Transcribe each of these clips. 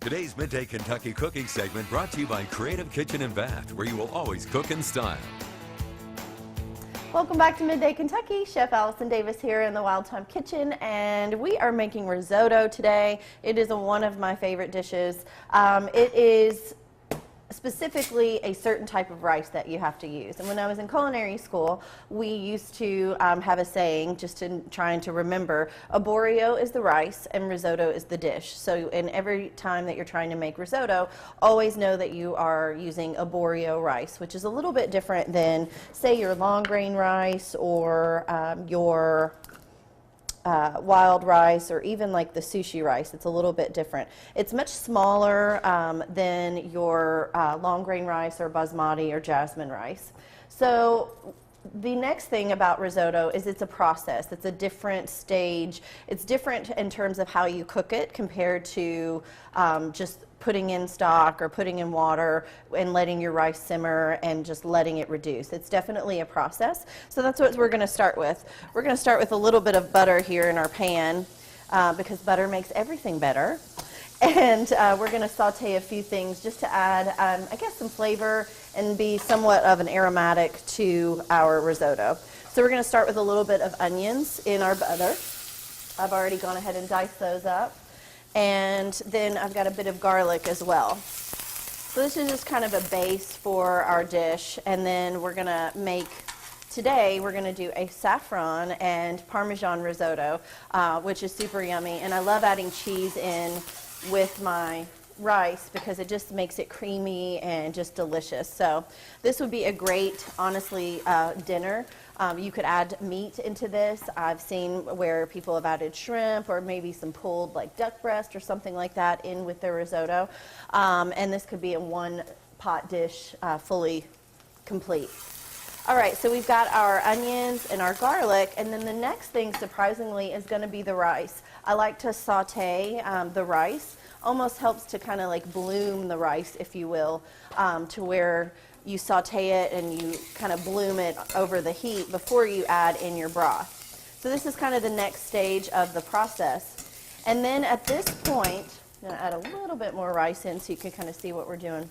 Today's Midday Kentucky cooking segment brought to you by Creative Kitchen and Bath, where you will always cook in style. Welcome back to Midday Kentucky. Chef Allison Davis here in the Wild Time Kitchen, and we are making risotto today. It is one of my favorite dishes. It is specifically a certain type of rice that you have to use. And when I was in culinary school, we used to have a saying, just in trying to remember, arborio is the rice and risotto is the dish. So in every time that you're trying to make risotto, always know that you are using arborio rice, which is a little bit different than, say, your long grain rice or your wild rice, or even like the sushi rice. It's a little bit different. It's much smaller than your long grain rice or basmati or jasmine rice. So the next thing about risotto is it's a process. It's a different stage. It's different in terms of how you cook it compared to just putting in stock or putting in water and letting your rice simmer and just letting it reduce. It's definitely a process. So that's what we're going to start with. We're going to start with a little bit of butter here in our pan because butter makes everything better. And we're going to saute a few things just to add, I guess, some flavor and be somewhat of an aromatic to our risotto. So we're going to start with a little bit of onions in our butter. I've already gone ahead and diced those up. And then I've got a bit of garlic as well. So this is just kind of a base for our dish. And then we're going to make, today we're going to do a saffron and Parmesan risotto, which is super yummy. And I love adding cheese in with my rice because it just makes it creamy and just delicious. So this would be a great, honestly, dinner. You could add meat into this. I've seen where people have added shrimp or maybe some pulled like duck breast or something like that in with their risotto. And this could be a one pot dish, fully complete. All right, so we've got our onions and our garlic, and then the next thing, surprisingly, is going to be the rice. I like to saute the rice. Almost helps to kind of like bloom the rice, if you will, to where you saute it and you kind of bloom it over the heat before you add in your broth. So this is kind of the next stage of the process. And then at this point, I'm going to add a little bit more rice in so you can kind of see what we're doing.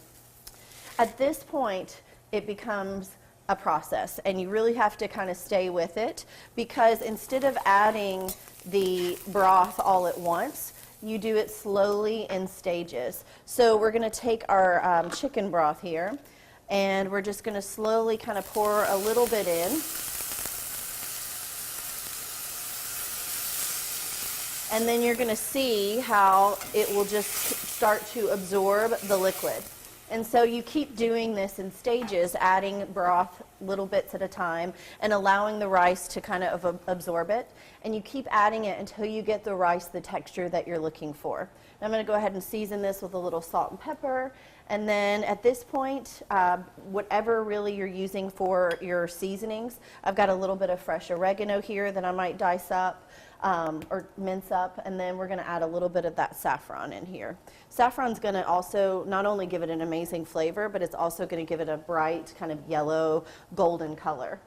At this point, it becomes a process, and you really have to kind of stay with it, because instead of adding the broth all at once, you do it slowly in stages. So we're going to take our chicken broth here, and we're just going to slowly kind of pour a little bit in. And then you're going to see how it will just start to absorb the liquid. And so you keep doing this in stages, adding broth little bits at a time and allowing the rice to kind of absorb it. And you keep adding it until you get the rice the texture that you're looking for. I'm going to go ahead and season this with a little salt and pepper. And then at this point, whatever really you're using for your seasonings, I've got a little bit of fresh oregano here that I might dice up or mince up, and then we're going to add a little bit of that saffron in here. Saffron's going to also not only give it an amazing flavor, but it's also going to give it a bright kind of yellow golden color.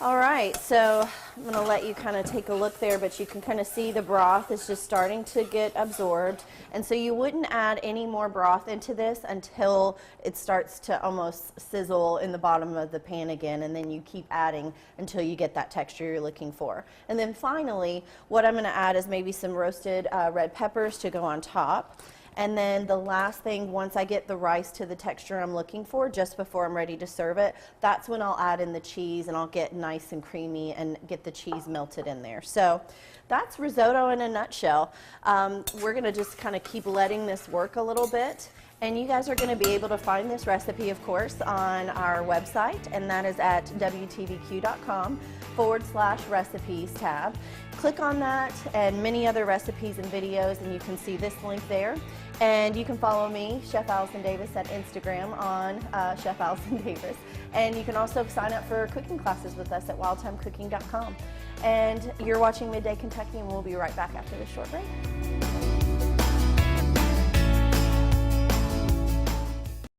All right, so I'm going to let you kind of take a look there, but you can kind of see the broth is just starting to get absorbed. And so you wouldn't add any more broth into this until it starts to almost sizzle in the bottom of the pan again, and then you keep adding until you get that texture you're looking for. And then finally, what I'm going to add is maybe some roasted red peppers to go on top. And then the last thing, once I get the rice to the texture I'm looking for, just before I'm ready to serve it, that's when I'll add in the cheese, and I'll get nice and creamy and get the cheese melted in there. So that's risotto in a nutshell. We're going to just kind of keep letting this work a little bit. And you guys are going to be able to find this recipe, of course, on our website, and that is at wtvq.com/recipes tab. Click on that and many other recipes and videos, and you can see this link there. And you can follow me, Chef Allison Davis, at Instagram on Chef Allison Davis. And you can also sign up for cooking classes with us at wildtimecooking.com. And you're watching Midday Kentucky, and we'll be right back after this short break.